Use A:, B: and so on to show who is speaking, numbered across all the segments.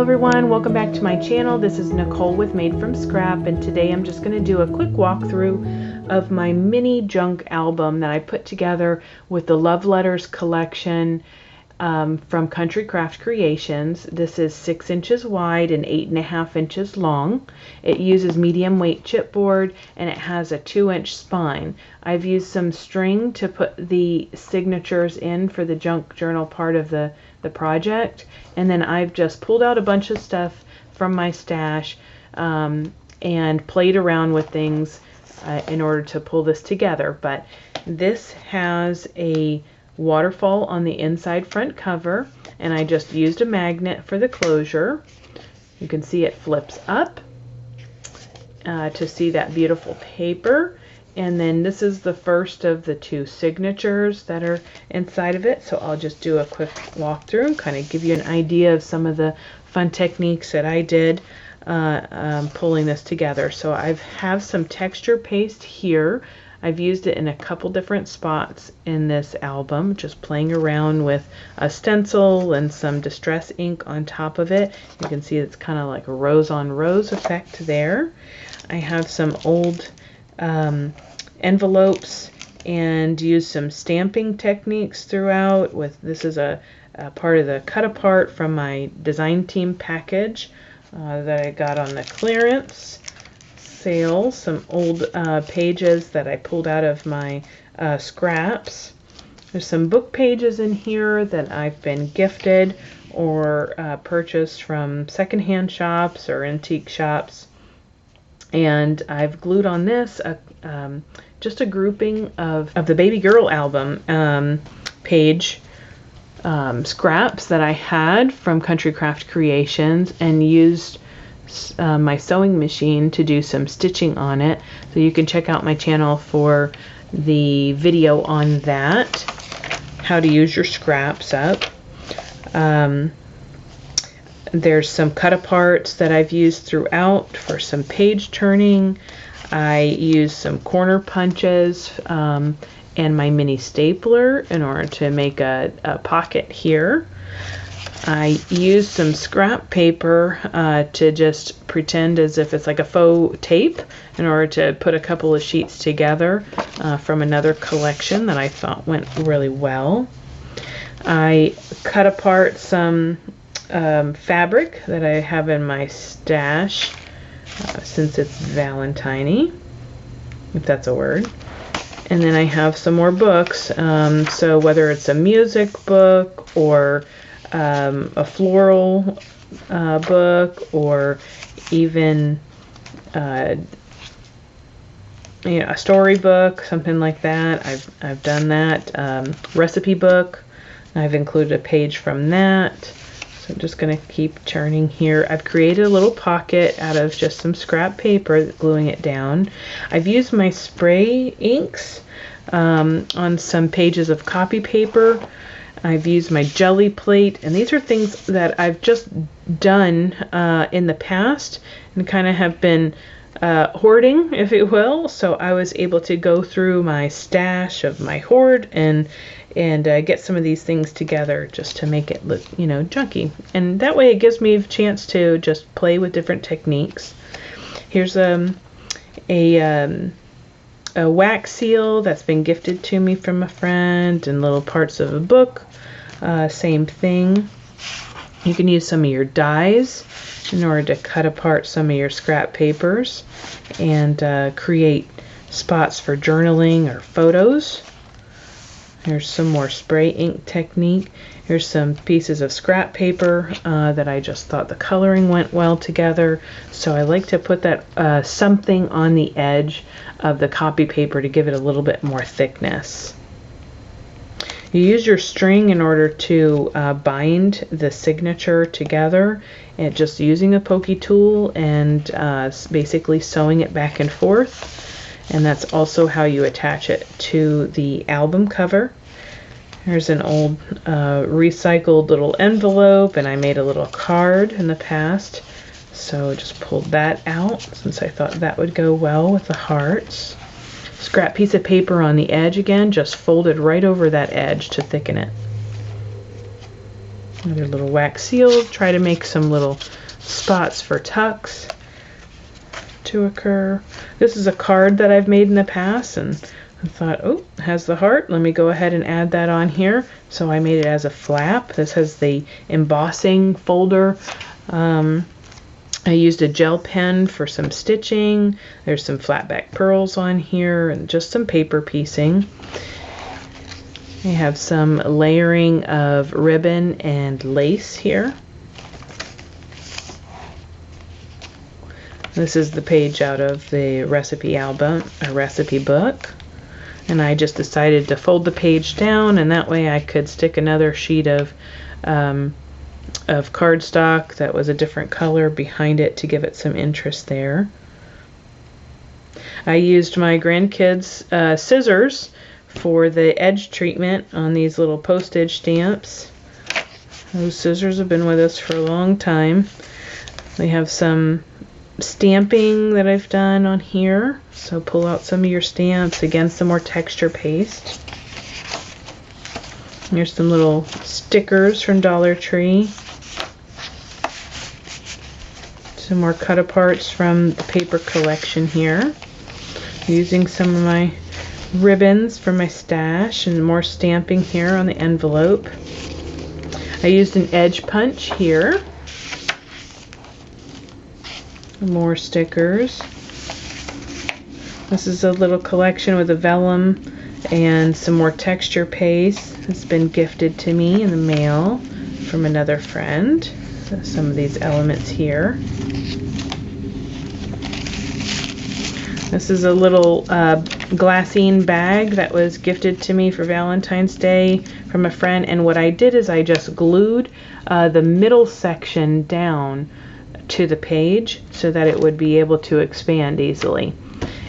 A: everyone, welcome back to my channel. This is Nicole with Made from Scrap, and today I'm just going to do a quick walkthrough of my mini junk album that I put together with the Love Letters collection from Country Craft Creations. This is 6 inches wide and 8.5 inches long. It uses medium weight chipboard and it has a 2-inch spine. I've used some string to put the signatures in for the junk journal part of the project, and then I've just pulled out a bunch of stuff from my stash and played around with things in order to pull this together. But this has a waterfall on the inside front cover, and I just used a magnet for the closure. You can see it flips up to see that beautiful paper. And then this is the first of the 2 signatures that are inside of it. So I'll just do a quick walkthrough and kind of give you an idea of some of the fun techniques that I did pulling this together. So I have some texture paste here. I've used it in a couple different spots in this album, just playing around with a stencil and some distress ink on top of it. You can see it's kind of like a rose on rose effect there. I have some old envelopes and use some stamping techniques throughout. This is a part of the cut apart from my design team package that I got on the clearance sale. Some old pages that I pulled out of my scraps. There's some book pages in here that I've been gifted or purchased from secondhand shops or antique shops. And I've glued on this just a grouping of the Baby Girl album page scraps that I had from Country Craft Creations, and used my sewing machine to do some stitching on it. So you can check out my channel for the video on that, how to use your scraps up. There's some cut aparts that I've used throughout for some page turning. I used some corner punches and my mini stapler in order to make a pocket here. I used some scrap paper to just pretend as if it's like a faux tape in order to put a couple of sheets together from another collection that I thought went really well. I cut apart some fabric that I have in my stash since it's Valentine-y, if that's a word. And then I have some more books, so whether it's a music book or a floral book, or even a storybook, something like that. I've done that. Recipe book, I've included a page from that. So I'm just going to keep turning here. I've created a little pocket out of just some scrap paper, gluing it down. I've used my spray inks on some pages of copy paper. I've used my jelly plate, and these are things that I've just done in the past and kind of have been hoarding, if you will. So I was able to go through my stash of my hoard and get some of these things together just to make it look, junky. And that way it gives me a chance to just play with different techniques. Here's a wax seal that's been gifted to me from a friend, and little parts of a book. Same thing. You can use some of your dies in order to cut apart some of your scrap papers and create spots for journaling or photos. Here's some more spray ink technique. Here's some pieces of scrap paper that I just thought the coloring went well together. So I like to put that something on the edge of the copy paper to give it a little bit more thickness. You use your string in order to bind the signature together, and just using a pokey tool and basically sewing it back and forth. And that's also how you attach it to the album cover. Here's an old recycled little envelope, and I made a little card in the past. So just pulled that out since I thought that would go well with the hearts. Scrap piece of paper on the edge again, just folded right over that edge to thicken it. Another little wax seal. Try to make some little spots for tucks to occur. This is a card that I've made in the past, and I thought, oh, it has the heart. Let me go ahead and add that on here. So I made it as a flap. This has the embossing folder. I used a gel pen for some stitching. There's some flat back pearls on here and just some paper piecing. I have some layering of ribbon and lace here. This is the page out of the recipe album, a recipe book. And I just decided to fold the page down, and that way I could stick another sheet of cardstock that was a different color behind it to give it some interest there. I used my grandkids' scissors for the edge treatment on these little postage stamps. Those scissors have been with us for a long time. We have some stamping that I've done on here, so pull out some of your stamps. Again, some more texture paste. Here's some little stickers from Dollar Tree. Some more cut-aparts from the paper collection here. Using some of my ribbons from my stash and more stamping here on the envelope. I used an edge punch here. More stickers. This is a little collection with a vellum and some more texture paste. It's been gifted to me in the mail from another friend. So some of these elements here. This is a little glassine bag that was gifted to me for Valentine's Day from a friend, and what I did is I just glued the middle section down to the page so that it would be able to expand easily.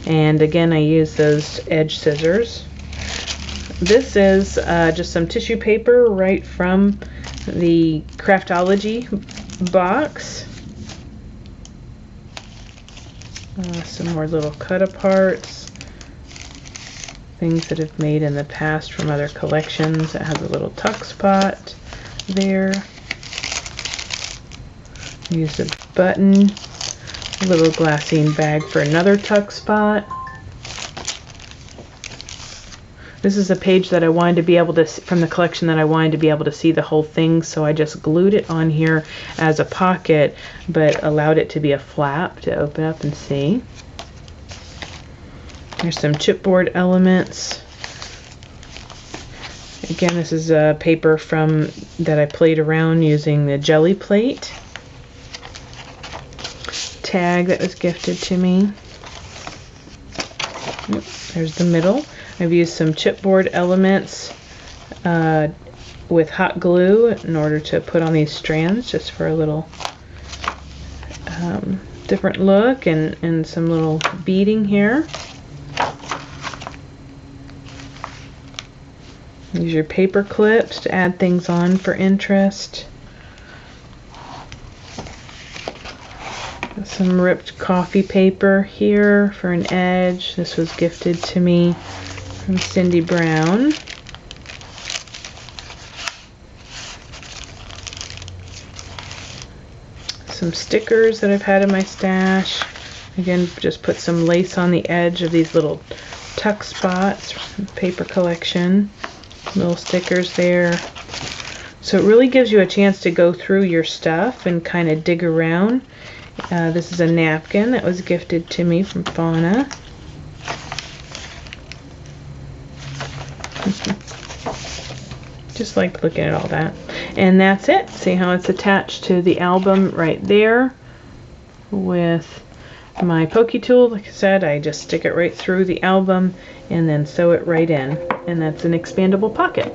A: And again, I used those edge scissors. This is just some tissue paper right from the Craftology box. Some more little cut-aparts, things that I've made in the past from other collections. It has a little tuck spot there. Used a button, a little glassine bag for another tuck spot. This is a page that I wanted to be able to, from the collection, that I wanted to be able to see the whole thing, so I just glued it on here as a pocket, but allowed it to be a flap to open up and see. There's some chipboard elements. Again, this is a paper from that I played around using the jelly plate. Tag that was gifted to me. Yep, there's the middle. I've used some chipboard elements with hot glue in order to put on these strands, just for a little different look, and some little beading here. Use your paper clips to add things on for interest. Some ripped coffee paper here for an edge. This was gifted to me from Cindy Brown. Some stickers that I've had in my stash. Again, just put some lace on the edge of these little tuck spots from the paper collection. Little stickers there. So it really gives you a chance to go through your stuff and kind of dig around. This is a napkin that was gifted to me from Fauna. Just like looking at all that. And that's it. See how it's attached to the album right there with my pokey tool. Like I said, I just stick it right through the album and then sew it right in. And that's an expandable pocket.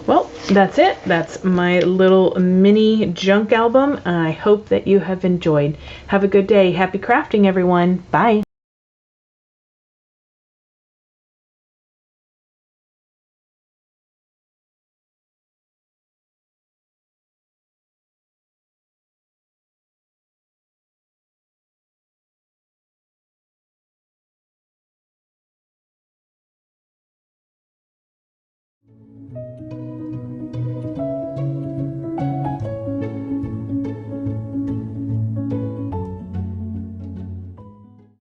A: Well, that's it. That's my little mini junk album. I hope that you have enjoyed. Have a good day. Happy crafting, everyone. Bye.